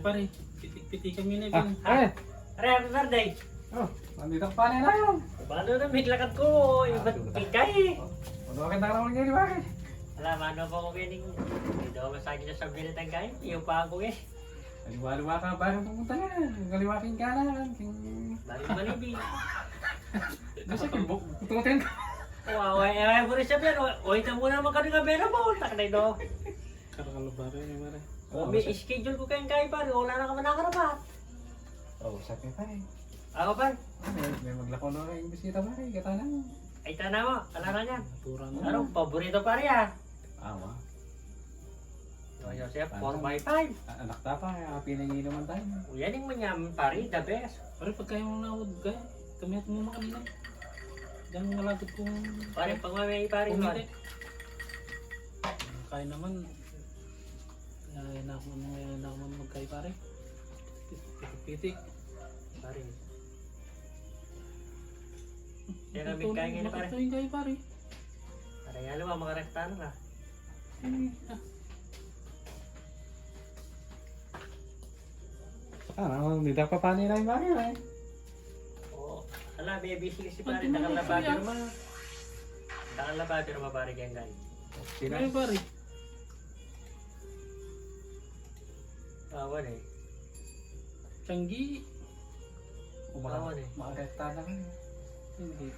pare. Pitik-pitik kami na. Ay! Are, happy birthday! Oh, nandito pa rin na yun. Balo na, may lakad ko. Iba't tingkay. Ano ka na naman ngayon, bakit? Alam, ano pa ko ganing? Hindi ako masagi na sa binitang kain. Iyo pa ako eh. Kaliwa-liwa ka, bakit pumunta na? Kaliwaking kanan. Bali-balibi. Gusto ko, tututin ka. Wow, ay mo rin siya pero. Uy, ito muna naman kami nga mo. Taknay do. Karakalo pare ni pare. May schedule ko kayong kain pare. Wala na ka manakarapat. Oh, sakit pa rin. Ako pare. May maglako na rin yung bisita pa rin, katana mo. Ay, tana mo. Ala na yan. Turang. Ano, paborito pare ah. Awa. So, Joseph, 4x5. Anak ta pa, pinanginom naman tayo. Yan yung manyaman pare, the best. Pare pag kayo mo naud kaya. Kami at mo kanina. Diyan malagod kong Pare, pag may pare mo. kumite. Kaya naman. Kaya na ako magkay pare. Pitik-pitik. Pare. Yan ang may kain ngayon pare. Makatuloy kayo pare. Pare nga naman, makarekta na ka. Hindi pa pa nila yung bagay, eh. Oo. Ala, may busy kasi pare, nakalabagir mo. Nakalabagir mo pare kayang gani. Kayo pare. Awan eh. Tiyanggi. Awan eh. Makarekta na kayo. Hindi.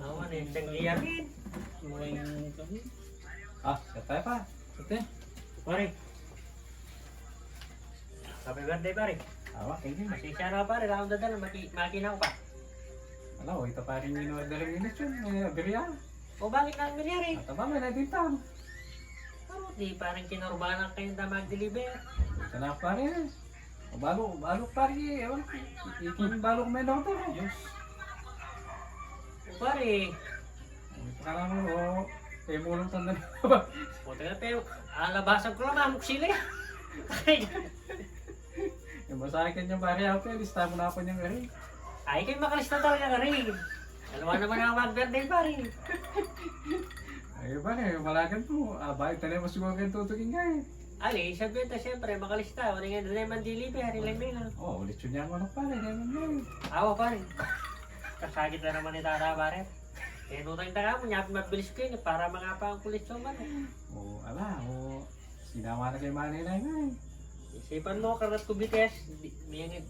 Awan eh, siyang iyamin. Mukha yung kami. Set tayo pa. Ate. Pare. Happy birthday pare. Awa, kayo din. Masisya na pare, lakang dadala, makina ko pa. Alam, ito pa rin yung order yung minutes yun. Biriya. O bakit nang milyari? At ba, may nadintang. Ano, di parang kinorbanan kayong mag-deliver. Ito na pa rin. Balo pa rin. Ewan ko. Ikin balo ko may doktor. Diyos. O pare, Ito ka lang mo. Eh, mulong tanda na ba? buti na pero, alabasan ko lang mamuk sila eh. Yung masakin yung pare ako. Lista mo na ako niyang rin. Ay, kayo makalista talaga ka rin. Alawa naman ako mag-birthday pare. Ay, ba na. Malagan po. Bakit tayo mas siguro kayong tutugin nga eh. Ali, sabihin ta siyempre, makalista. Wala nga naman deliver, ilang may lang. Oh, ulit yun niya ako ng pare. Ganyan nga eh. Awa pare. Kasagit na naman ni Tata pare. Eh, nutang taga mo, nyapi mabilis ko yun para mga pa ang kulit sa man. Oh, ala. Oh, sinama na kay Manay na nga eh. Isipan mo, karat ko bites.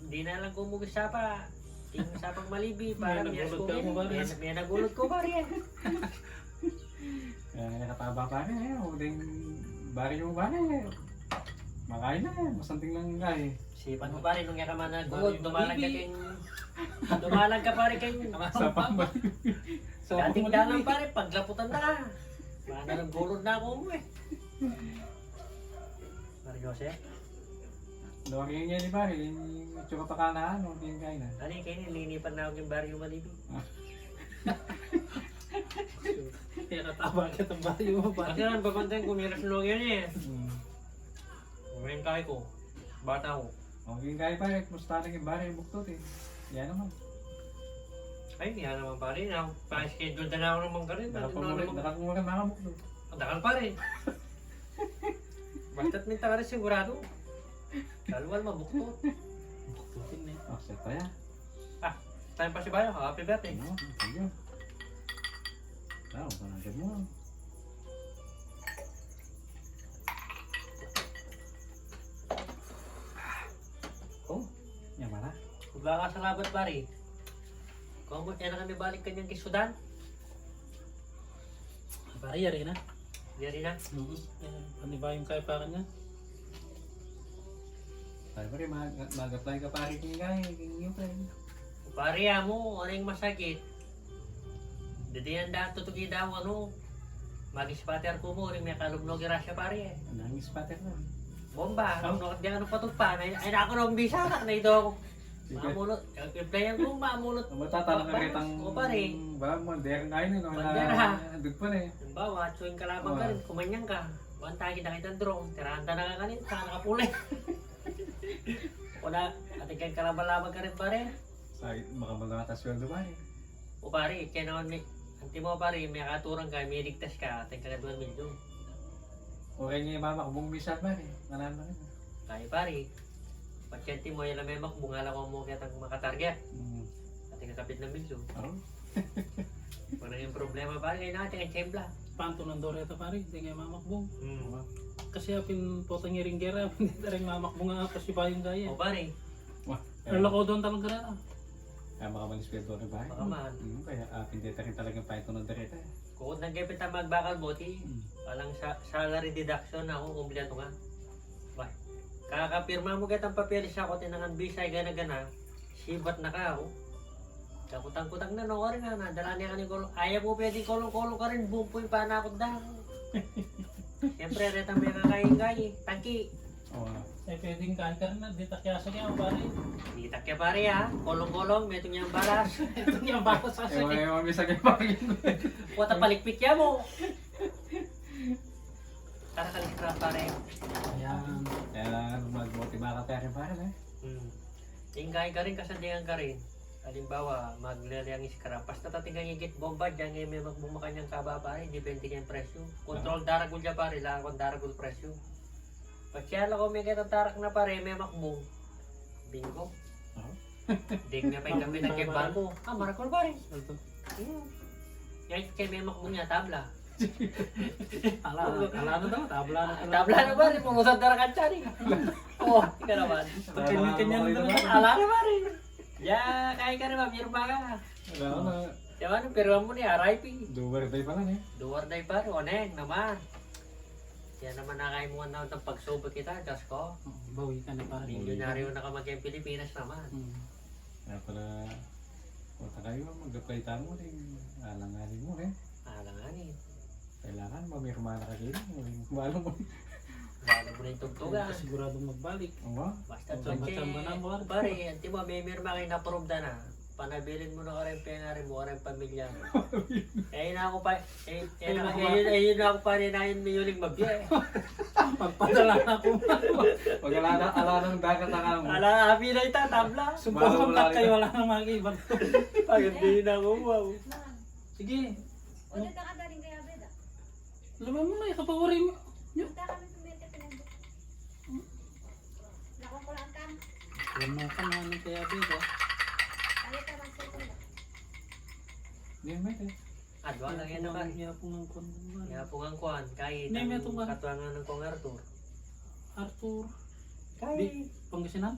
Di na lang kumugis sa pa. Tingin sa pang malibi para May miyas ko nagulot ka mo, pare. May nagulot ko pare. Nakataba pa rin eh. O ding bari yung bari eh. Makain na eh. Masanting lang nga eh. Isipan mo pare, nung ka man nagulot, dumalag ka pare kayong Sa pambay. dating dalang pare, paglaputan na. Baka nagulot na ako mo eh. Pare Joseph, Lawagin niya ni bari. Yung tsura pa kanaan. O yung kain na. ano yung kayo, nilinipan na ako yung baryo malibi. Kaya nataba ka itong bayo mo Kasi pare. lang, babantayan ko, may rasulog yan eh. Ngayon kaya ko, bata ko. O yung kain pare. Musta na yung bari yung buktot eh. Yan naman. Ay, hindi naman pare, pa-schedule na ako naman ka rin. Nakakumulong mga buktot. Dakal pa rin. Basta't minta ka rin sigurado. Kalwal, mabuktot. Buktutin na eh. Oh, set pa yan. Time pa si Bayo, happy birthday. Ano? Ayun. Tao, panagad mo. Oh, yan mana? Kung baka sa labat pare, kung mo na kami balik kanyang kisudan, Pare yari na. di na. Ano ba yung kaya pa kanya? Tayo pa rin, mag-apply ka pare kong gaya. Yung tayo. Pare mo, ano yung masakit? Didiyan dahil tutugi daw, ano, mag-ispater ko mo, rin may kalubnog irasya pare eh. Ang nangis pater na. Bomba, kalubnog di ano patugpan, ay ako na umbisa na ito ako. Mamulot, i-playan ko, mamulot. Matatanong ka kitang... O pare. Ba, mandera nga yun. Mandera. Andun pa na eh. Halimbawa, tsuing kalabang ka rin, kumanyang ka. Buwan kita kita drone, tiranda na ka kanin, saan nakapulay. Wala, ating kang kalabang-labang ka rin pare. Sa makamagata sweldo ba eh. O pare, kaya naman may, anti mo pare, may katurang ka, may ligtas ka, ating kagaduan milyon. Okay nga yung mama ko, buong bisan ba rin. Manalo rin. Kaya pare, pasyente mo yung lamemak, bungala ko mo kitang makatarget. At yung kapit ng milyo. Oo. Kung na yung problema pare, ngayon natin ang tsembla. Panto ng Doreta pare, hindi nga mamakbong. Hmm. Kasi apin po tangiring gera, hindi na rin mamakbong nga pasibayong gaya. O pare, Nalako doon talaga na. Kaya makamalis pa ito rin ba? baka man. Kaya pindeta rin talaga pa ito ng direta. Kung nag-ipit ang magbakal boti, walang salary deduction ako, kumpleto nga. Ba, kakapirma mo kitang papel siya ko tinangan bisay gana-gana, sibat na ka ako. Kakutang-kutang na, no, rin nga, nadala niya ka ni kolong. Ayaw mo pwedeng kolong-kolong ka rin, bumpuy pa na ako daw. Siyempre, retang may kakain-kay, tangki. Oo. Eh pwedeng kain ka rin na, di takyasa kaya pare. Di takya pare ha, kolong-kolong, may itong niyang balas. Ito niya baka sa sakit. Ewan bisa kayo pagin. Wata palikpik ya mo. Tara kalikra pare. Ayan. Kaya magbuti baka tayo rin pare. Tingkay ka rin, kasandihan ka rin. Halimbawa, maglalayang iskara. Basta tatinggang higit bomba, dyan ngayon may magbumakanyang kaba pare, depende kayong presyo. Control daragul dyan pare, lakon daragul presyo. Pagkiyala ko may kitang tarak na pare, may makbong. Bingo. Dig na pa yung kami ng kebal mo. Marakol pare. Yan kay may makbong niya, tabla. Ala na daw, tabla na pala. Tabla na pare, pumusad darakan siya rin. Oo, ika naman. Kanya na talaga. Ala na pare. Ya, kaya ka rin ba, mirba ka. Wala na. Diba, pero mo ni RIP. Duwar tayo pala eh. Duwar day pare, oneng naman. Kaya naman nakaimuhan na ng pagsubo kita, Diyos ko. Bawi ka na pare. Milyonaryo na ka mag Pilipinas naman. Kaya pala, punta kayo, mag-apply tayo mo rin. Alanganin mo rin. Alanganin. Kailangan mamirma na kayo. Malo mo. Lalo mo na yung tugtugan. Siguradong magbalik. Oo. Basta Chamba-chamba na mo. pare, anti mo, may mirma kayo na-prove na na. Panabilin mo na ka rin penari mo, ka rin pamilya mo. Eh, na ako pa, ayun na ako pa rin na yun may yuling magbiya. Pagpadala na ako. Pag ala ng dagat ang alam mo. Ala, happy na ita, tabla. Sumpong kat kayo, wala nang mag-ibang. Pagod din ako, wow. Sige. Udah tak ada ring kaya beda. Laman mo na, ikapawarin mo. Kita kami pumete pinendo. Lakon ko lang kan. Yan mo ka na ng kaya beda. Kaya ka bang sekunda. Hindi mo ito. Adwa lang yan naman. Yapong ng kwan. Kaya po ang kuhan, kahit Hindi, may itong ang kuhan. katuwangan ng kong Arthur. Arthur. Kahit. Di, Pangasinan.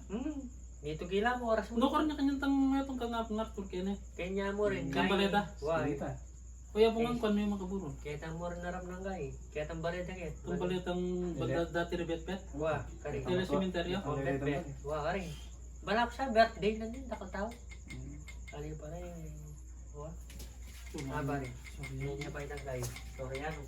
Dito gila mo, oras mo. Ano ka rin kanyang tang itong kangapong Arthur kaya Kanya mo rin. Yung baleta? Why? Salita. Kuya po nga kwan may makaburon. Kaya tang mo rin naram ng gay. Kaya tang baleta kit. Itong balitang dati rebet-bet. Wah, kari. Tila simenteryo. Oh, bet. Wah, kari. Balak sa birthday lang din, takataw. Kali pa rin. Wah, bari. Sorry. Hindi niya pa itang gay. Sorry ano.